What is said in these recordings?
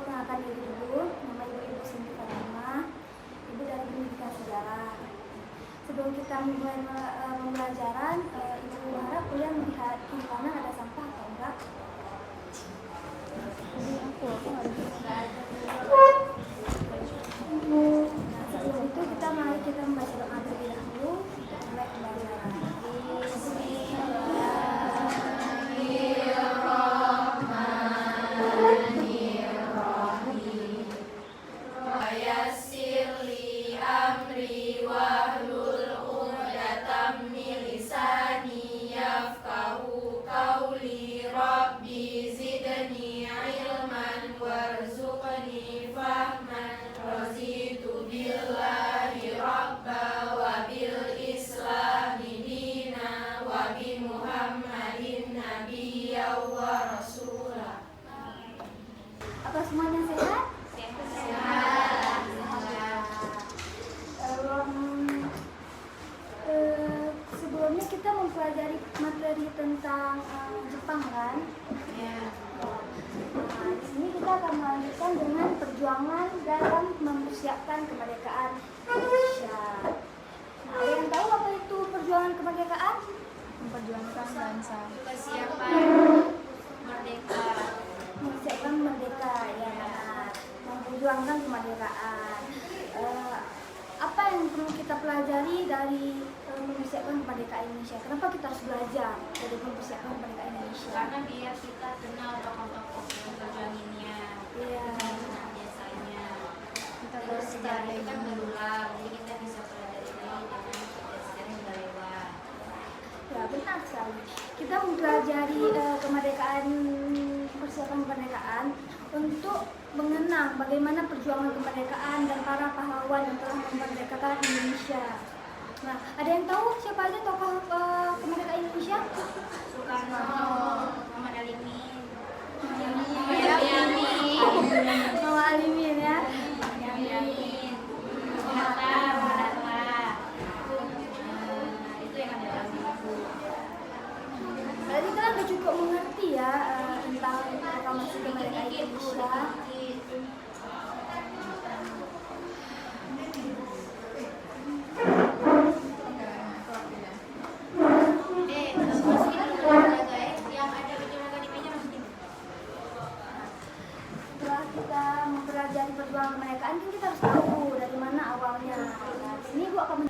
perkenalkan diri dulu. Nama Ibu Sinti Fatimah, Ibu dari Pendidikan Sejarah. Sebelum kita mulai pembelajaran, Ibu harap kalian melihat kiri kanan ada sampah atau enggak? Sebelum itu mari kita membaca doa terlebih dahulu untuk mulai pembelajaran. Apa semuanya sehat? Sehat. Sebelumnya kita mempelajari materi tentang Jepang kan? Ya. Nah, di sini kita akan melanjutkan dengan perjuangan dalam mempersiapkan kemerdekaan Indonesia. Nah, ada yang tahu apa itu perjuangan kemerdekaan? Memperjuangkan bangsa. Persiapan merdeka. Mempersiapkan merdeka, ya. Memperjuangkan kemerdekaan. Apa yang perlu kita pelajari dari mempersiapkan kemerdekaan Indonesia? Kenapa kita harus belajar dari mempersiapkan kemerdekaan Indonesia? Karena biar kita kenal tokoh-tokoh yang berjuanginnya. Iya. Biasanya. Kita Terus harus sejarah itu kan belajar. berulang, jadi kita bisa pelajari lagi dengan sejarah yang udah lewat. Ya, benar sekali. Kita mempelajari kemerdekaan, persiapan kemerdekaan untuk mengenang bagaimana perjuangan kemerdekaan dan para pahlawan yang telah memerdekakan Indonesia. Nah, ada yang tahu siapa aja tokoh kemerdekaan Indonesia? Soekarno, Muhammad Alimin, Mama Alimin ya. Yamin, Hatta, Hatta. Itu yang ada dalam buku. Berarti kita udah cukup mengerti ya tentang proklamasi kemerdekaan Indonesia. Masukin dulu olahraga ya. Yang ada baju olahraga di meja masukin. Setelah kita mempelajari perjuangan kemerdekaan, kan kita harus tahu dari mana awalnya. Nah, di sini Bu akan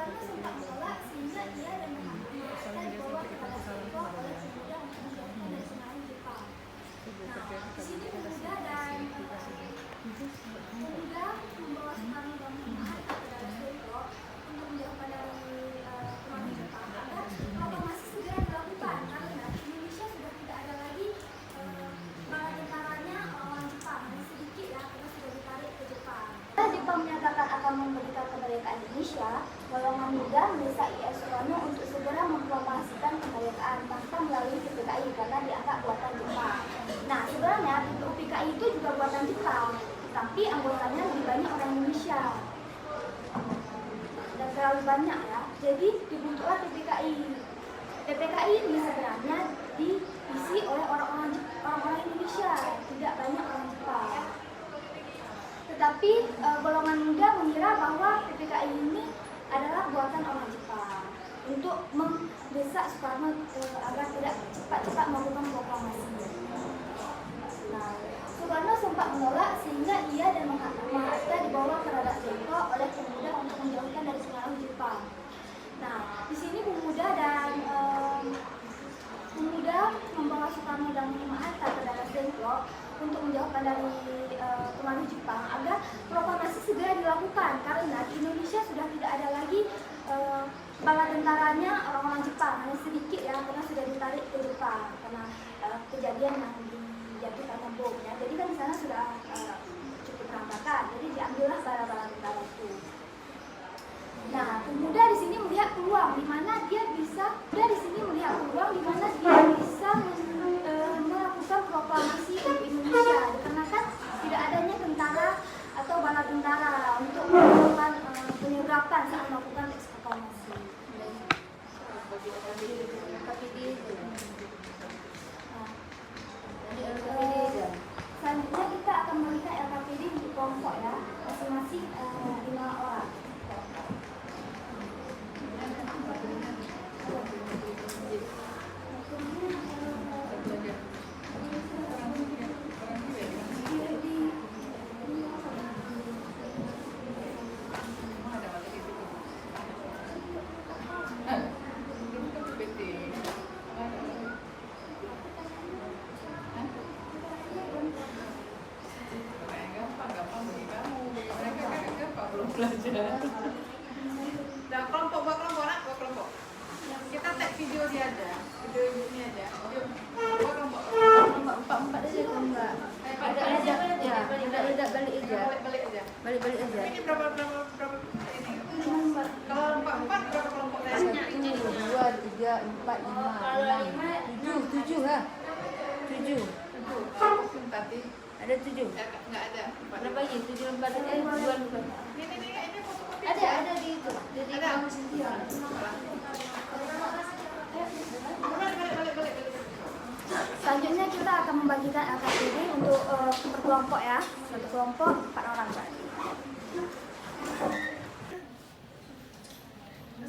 Soekarno sempat menolak sehingga ia dan Muhammad dibawa ke Dengklok oleh pemuda untuk menjauhkan dari pengaruh Jepang. Nah, di sini pemuda membawa Soekarno dan Muhammad ke Dengklok untuk menjauhkan dari pengaruh Jepang agar proklamasi segera dilakukan karena Indonesia sudah tidak ada lagi bala tentaranya orang Jepang, hanya sedikit ya karena sudah ditarik ke Jepang. Setelah Jepang menyatakan akan memberikan kemerdekaan Indonesia, golongan muda mendesak I.S. Soekarno untuk segera memproklamasikan kemerdekaan tanpa melalui PPKI karena dianggap buatan Jepang. Nah, sebenarnya PPKI itu juga buatan Jepang, tapi anggotanya lebih banyak orang Indonesia dan terlalu banyak ya. Jadi dibentuklah PPKI. PPKI ini sebenarnya diisi oleh orang-orang Indonesia, tidak banyak orang Jepang. Tetapi golongan muda mengira bahwa PPKI ini adalah buatan orang Jepang untuk mendesak Soekarno agar tidak cepat-cepat melakukan proklamasi. Nah, Soekarno sempat menolak sehingga ia dan Mahathir dibawa ke Dengklok oleh pemuda untuk menjauhkan dari pengaruh Jepang. Nah, di sini pemuda membawa Soekarno dan Mahathir ke Dengklok untuk menjauhkan dari pengaruh Jepang agar proklamasi segera dilakukan karena di Indonesia sudah tidak ada lagi bala tentaranya orang-orang Jepang, hanya sedikit ya karena sudah ditarik ke Jepang karena kejadian yang dijatuhkan bom ya. Jadi kan di sana sudah cukup berantakan, jadi diambillah bala-bala tentara itu. Nah, pemuda di sini melihat peluang di mana dia bisa melakukan proklamasi di Indonesia dikarenakan tidak adanya tentara atau bala tentara untuk melakukan penyergapan saat melakukan proklamasi. Selanjutnya kita akan melihat LKPD untuk kelompok ya, masing-masing 5 orang. Nah, kelompok. Kita tag video dia aja, video ibunya aja. Kelompok. Empat aja kalau enggak. Ada aja. Ya, balik aja. Balik aja. Ini berapa ini? Kalau empat berapa kelompok tanya? 1, 2, 3, 4, 5, 6, 7 lah. 7. Tadi Ada 7. enggak ada. Berapa lagi? 7 lembar aja. 2 lembar. Ini fotokopi. Ada di itu. Jadi Ada. kamu sendiri. Balik. Selanjutnya kita akan membagikan LKPD untuk berkelompok ya, satu kelompok 4 orang berarti.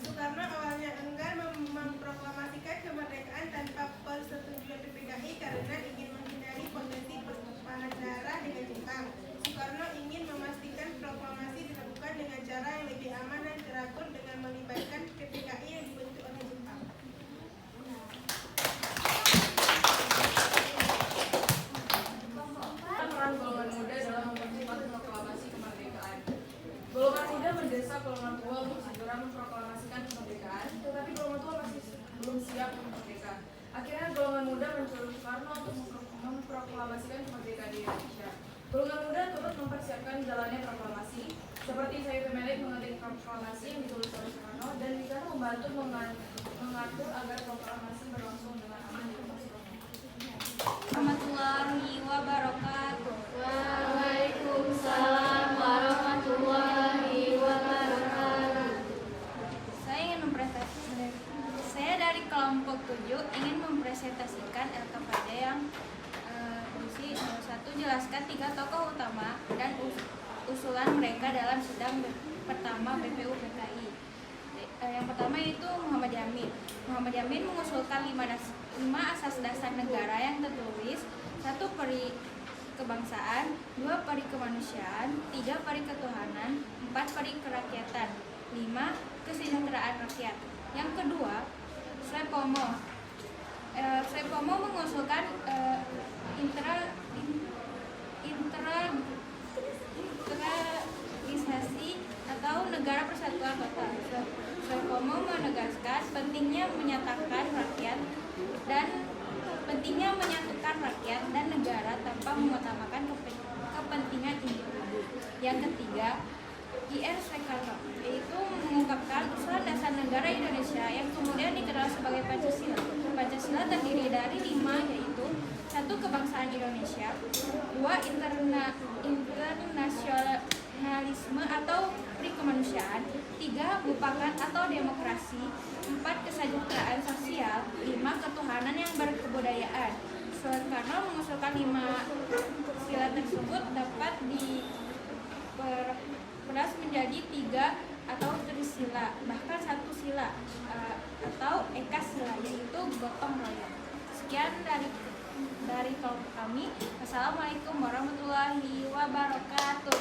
Soekarno awalnya enggan memproklamasikan kemerdekaan tanpa persetujuan PPKI karena ingin menghindari potensi pertumpahan darah dengan Jepang. Soekarno ingin memastikan proklamasi dilakukan dengan cara yang lebih aman dan teratur dengan melibatkan PPKI yang dibentuk oleh Jepang. Peran golongan muda dalam mempercepat proklamasi kemerdekaan. Golongan muda mendesak golongan tua untuk segera memproklamasikan kemerdekaan, tetapi golongan tua masih belum siap merdeka. Akhirnya golongan muda mencuri Soekarno untuk memproklamasikan kemerdekaan di Indonesia. Golongan muda turut mempersiapkan jalannya proklamasi, seperti Sayyid Melik mengetik proklamasi yang ditulis oleh Soekarno dan di sana membantu mengatur agar proklamasi berlangsung dengan aman di tempat Warahmatullahi wabarakatuh. Waalaikumsalam warahmatullahi wabarakatuh. Saya dari kelompok 7 ingin mempresentasikan LKPD yang berisi 1. Jelaskan 3 tokoh utama dan usulan mereka dalam sidang pertama BPU PKI. Yang pertama itu Muhammad Yamin. Muhammad Yamin mengusulkan 5 asas dasar negara yang tertulis: 1. Peri kebangsaan, 2. Peri kemanusiaan, 3. Peri ketuhanan, 4. Peri kerakyatan. 5. Kesejahteraan rakyat. Yang kedua, SWEPOMO. SWEPOMO mengusulkan integralisasi atau negara persatuan kota. SWEPOMO menegaskan pentingnya menyatukan rakyat dan negara tanpa mengutamakan kepentingan individu. Yang ketiga, I.R. Soekarno, yaitu mengungkapkan usulan dasar negara Indonesia yang kemudian dikenal sebagai Pancasila. Pancasila terdiri dari 5, yaitu 1. Kebangsaan Indonesia, 2. Internasionalisme atau kemanusiaan, 3. Mufakat atau demokrasi, 4. Kesejahteraan sosial, 5. Ketuhanan yang berkebudayaan. Soekarno mengusulkan 5 sila tersebut dapat diperas menjadi 3 atau trisila, bahkan 1 sila atau ekasila, yaitu gotong royong. Sekian dari kelompok kami. Assalamualaikum warahmatullahi wabarakatuh.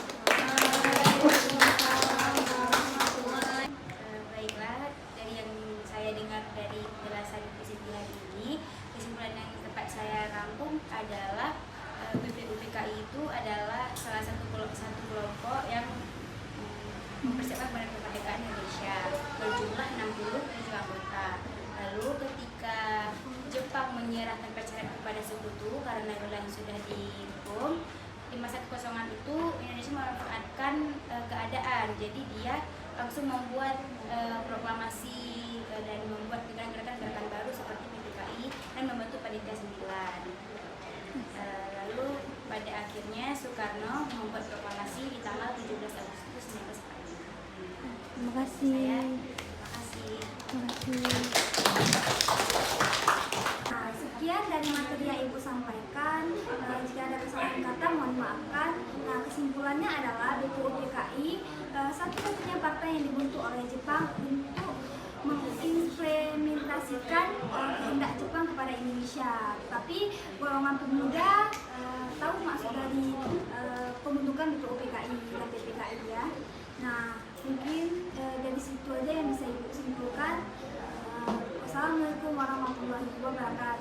Baiklah, dari yang saya dengar dari penjelasan Bu Siti hari ini, kesimpulan yang dapat saya rangkum adalah BPUPKI itu adalah salah satu kelompok yang mempersiapkan kemerdekaan Indonesia, berjumlah 67 anggota. Lalu ketika Jepang menyerahkan perceraian kepada sekutu karena wilayah sudah dihukum, di masa kekosongan itu Indonesia memanfaatkan keadaan, jadi dia langsung membuat proklamasi dan membuat gerakan-gerakan baru seperti PPKI dan membentuk Panitia 9. Lalu pada akhirnya Soekarno membuat proklamasi di tanggal 17 Agustus 1945. Terima kasih. Terima kasih. Nah, sekian dari materi yang Ibu sampaikan. Jika ada kesalahan kata, mohon maafkan. Nah, kesimpulannya adalah BPUPKI satu-satunya partai yang dibentuk oleh Jepang untuk mengimplementasikan kehendak Jepang kepada Indonesia. Tapi golongan pemuda tahu maksud dari pembentukan BPUPKI dan PPKI ya. Nah, mungkin dari situ aja yang bisa Ibu simpulkan. Assalamualaikum warahmatullahi wabarakatuh.